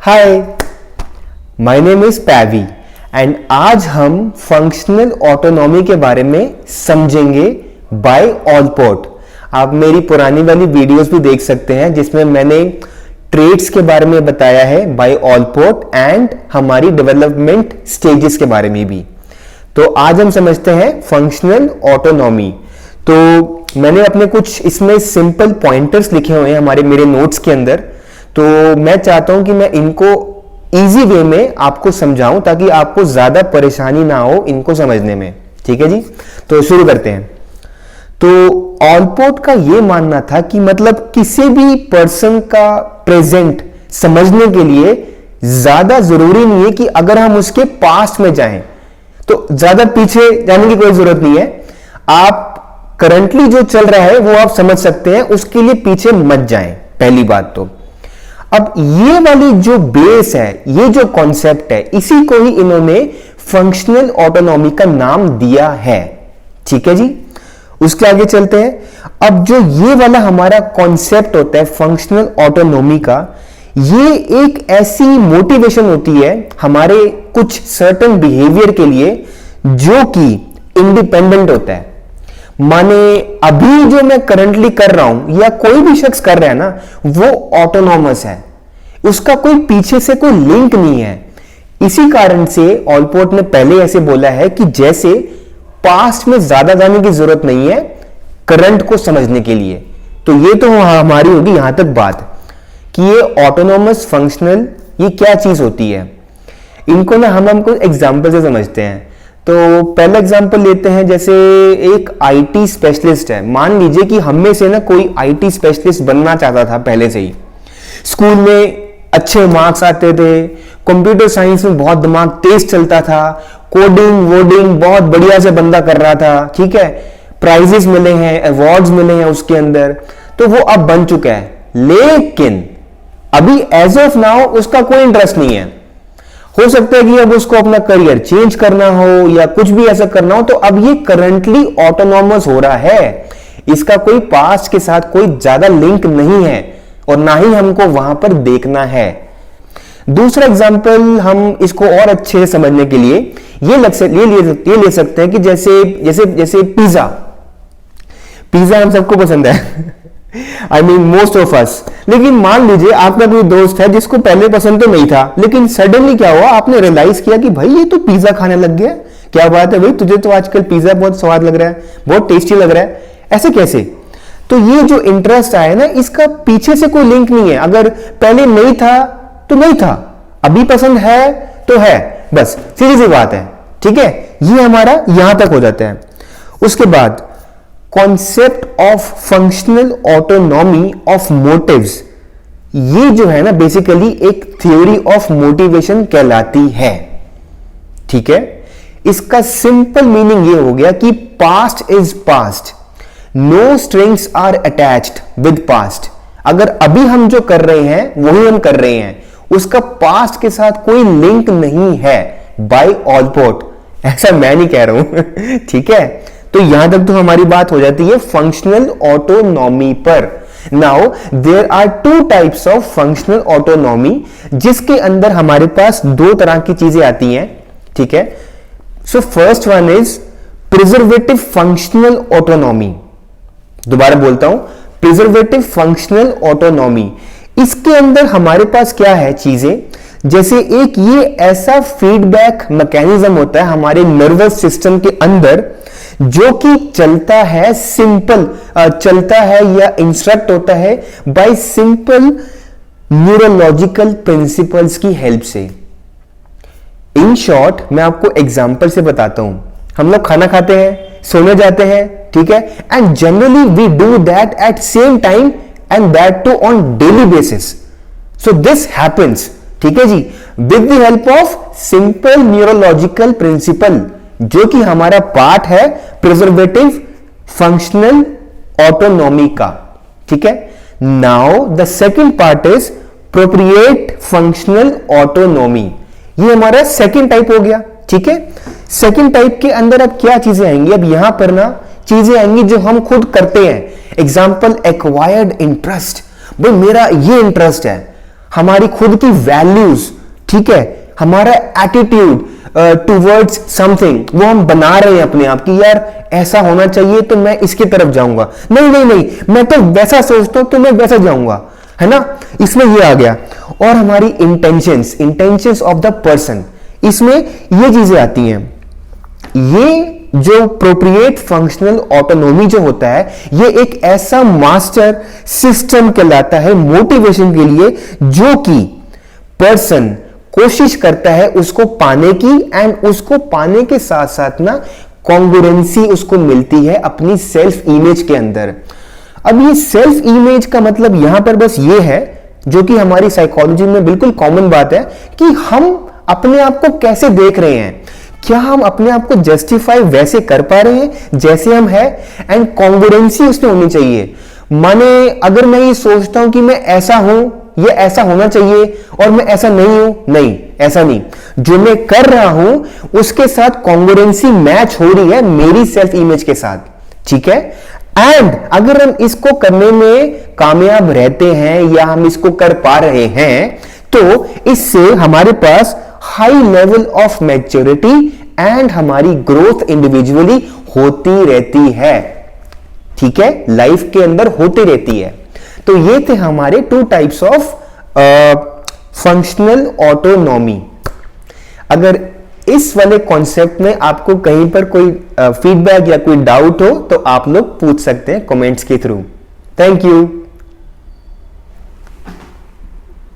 Hi, my name is Paivi and आज हम functional autonomy के बारे में समझेंगे बाय ऑलपोर्ट। आप मेरी पुरानी वाली वीडियोस भी देख सकते हैं जिसमें मैंने ट्रेड्स के बारे में बताया है बाय ऑलपोर्ट एंड हमारी डेवलपमेंट स्टेजेस के बारे में भी। तो आज हम समझते हैं फंक्शनल ऑटोनॉमी। तो मैंने अपने कुछ इसमें सिंपल पॉइंटर्स लिखे हुए हैं मेरे नोट्स के अंदर। तो मैं चाहता हूं कि मैं इनको इजी वे में आपको समझाऊं ताकि आपको ज्यादा परेशानी ना हो इनको समझने में। ठीक है जी, तो शुरू करते हैं। तो ऑलपोर्ट का यह मानना था कि मतलब किसी भी पर्सन का प्रेजेंट समझने के लिए ज्यादा जरूरी नहीं है कि अगर हम उसके पास्ट में जाएं तो ज्यादा पीछे जाने की कोई जरूरत नहीं है। आप करंटली जो चल रहा है वो आप समझ सकते हैं, उसके लिए पीछे मत जाएं, पहली बात। तो अब ये वाली जो बेस है, ये जो कॉन्सेप्ट है, इसी को ही इन्होंने फंक्शनल ऑटोनॉमी का नाम दिया है। ठीक है जी, उसके आगे चलते हैं। अब जो ये वाला हमारा कॉन्सेप्ट होता है फंक्शनल ऑटोनॉमी का, ये एक ऐसी मोटिवेशन होती है हमारे कुछ सर्टेन बिहेवियर के लिए जो कि इंडिपेंडेंट होता है। माने अभी जो मैं करंटली कर रहा हूं या कोई भी शख्स कर रहा है ना, वो ऑटोनॉमस है, उसका कोई पीछे से कोई लिंक नहीं है। इसी कारण से ऑलपोर्ट ने पहले ऐसे बोला है कि जैसे पास्ट में ज्यादा जाने की जरूरत नहीं है करंट को समझने के लिए। तो ये तो हमारी होगी यहां तक बात कि ये ऑटोनॉमस फंक्शनल ये क्या चीज होती है। इनको ना हमको एग्जाम्पल से समझते हैं। तो पहला एग्जांपल लेते हैं, जैसे एक आईटी स्पेशलिस्ट है। मान लीजिए कि हम में से ना कोई आईटी स्पेशलिस्ट बनना चाहता था पहले से ही। स्कूल में अच्छे मार्क्स आते थे, कंप्यूटर साइंस में बहुत दिमाग तेज चलता था, कोडिंग वोडिंग बहुत बढ़िया से बंदा कर रहा था। ठीक है, प्राइजेस मिले हैं, अवार्ड्स मिले हैं उसके अंदर, तो वो अब बन चुका है। लेकिन अभी एज ऑफ नाउ उसका कोई इंटरेस्ट नहीं है। हो सकता है कि अब उसको अपना करियर चेंज करना हो या कुछ भी ऐसा करना हो, तो अब ये करंटली ऑटोनॉमस हो रहा है। इसका कोई पास्ट के साथ कोई ज्यादा लिंक नहीं है और ना ही हमको वहां पर देखना है। दूसरा एग्जांपल हम इसको और अच्छे से समझने के लिए ये ले सकते हैं कि जैसे जैसे जैसे पिज्जा हम सबको पसंद है I mean most of us. लेकिन मान लीजिए आपका कोई दोस्त है जिसको पहले पसंद तो नहीं था, लेकिन सडनली क्या हुआ, आपने रियलाइज किया कि भाई ये तो पिज्जा खाने लग गया। क्या बात है भाई, तुझे तो आजकल पिज्जा बहुत स्वाद लग रहा है, बहुत टेस्टी लग रहा है, ऐसे कैसे? तो ये जो इंटरेस्ट आया ना, इसका पीछे से कोई लिंक नहीं है। अगर पहले नहीं था तो नहीं था, अभी पसंद है तो है, बस सीधी सी बात है। ठीक है, ये हमारा यहां तक हो जाता है। उसके बाद concept of functional autonomy of motives, ये जो है ना बेसिकली एक थ्योरी ऑफ मोटिवेशन कहलाती है। ठीक है, इसका सिंपल मीनिंग ये हो गया कि past is past, no strings are attached with past. अगर अभी हम जो कर रहे हैं वही हम कर रहे हैं, उसका पास्ट के साथ कोई लिंक नहीं है बाय ऑलपोर्ट। ऐसा मैं नहीं कह रहा हूं ठीक है, तो यहां तक तो हमारी बात हो जाती है फंक्शनल ऑटोनॉमी पर। Now there are two types of functional autonomy, जिसके अंदर हमारे पास दो तरह की चीजें आती हैं। ठीक है, so first one is preservative functional autonomy. दोबारा बोलता हूं, प्रिजर्वेटिव फंक्शनल ऑटोनॉमी। इसके अंदर हमारे पास क्या है चीजें, जैसे एक ये ऐसा फीडबैक मैकेनिज्म होता है हमारे नर्वस सिस्टम के अंदर जो कि चलता है चलता है या इंस्ट्रक्ट होता है बाय सिंपल न्यूरोलॉजिकल प्रिंसिपल्स की हेल्प से। इन शॉर्ट मैं आपको एग्जांपल से बताता हूं। हम लोग खाना खाते हैं, सोने जाते हैं, ठीक है, and generally we do that at same time and that too on daily basis. So this happens, ठीक है जी, with the help of simple neurological principle, जो कि हमारा पार्ट है प्रिजर्वेटिव फंक्शनल ऑटोनॉमी का। ठीक है, now the second part is प्रोप्रिएट functional autonomy. ये हमारा सेकंड टाइप हो गया। ठीक है, सेकंड टाइप के अंदर अब क्या चीजें आएंगी, अब यहां पर ना चीजें आएंगी जो हम खुद करते हैं। एग्जाम्पल एक्वायर्ड इंटरेस्ट, भाई मेरा ये इंटरेस्ट है, हमारी खुद की वैल्यूज, ठीक है, हमारा एटीट्यूड टुवर्ड्स समथिंग, वो हम बना रहे हैं अपने आप की, यार ऐसा होना चाहिए तो मैं इसकी तरफ जाऊंगा, नहीं नहीं नहीं मैं तो वैसा सोचता हूं तो मैं वैसा जाऊंगा, है ना, इसमें ये आ गया। और हमारी इंटेंशंस ऑफ द पर्सन, इसमें ये चीजें आती हैं। ये जो प्रोप्रिएट फंक्शनल ऑटोनॉमी जो होता है, ये एक ऐसा मास्टर सिस्टम कहलाता है मोटिवेशन के लिए, जो कि पर्सन कोशिश करता है उसको पाने की, एंड उसको पाने के साथ साथ ना कॉन्ग्रुएंसी उसको मिलती है अपनी सेल्फ इमेज के अंदर। अब ये सेल्फ इमेज का मतलब यहां पर बस ये है, जो कि हमारी साइकोलॉजी में बिल्कुल कॉमन बात है, कि हम अपने आप को कैसे देख रहे हैं, क्या हम अपने आप को जस्टिफाई वैसे कर पा रहे हैं जैसे हम हैं, एंड कॉन्ग्रुएंसी उसमें होनी चाहिए। माने अगर मैं ये सोचता हूं कि मैं ऐसा हूं, ये ऐसा होना चाहिए, और मैं ऐसा नहीं हूं, नहीं ऐसा नहीं, जो मैं कर रहा हूं उसके साथ कॉन्ग्रुएंसी मैच हो रही है मेरी सेल्फ इमेज के साथ, ठीक है। एंड अगर हम इसको करने में कामयाब रहते हैं या हम इसको कर पा रहे हैं, तो इससे हमारे पास high level of maturity and हमारी ग्रोथ इंडिविजुअली होती रहती है, ठीक है, लाइफ के अंदर होती रहती है। तो ये थे हमारे 2 टाइप्स ऑफ फंक्शनल ऑटोनॉमी। अगर इस वाले कॉन्सेप्ट में आपको कहीं पर कोई फीडबैक या कोई डाउट हो तो आप लोग पूछ सकते हैं कमेंट्स के थ्रू। Thank you.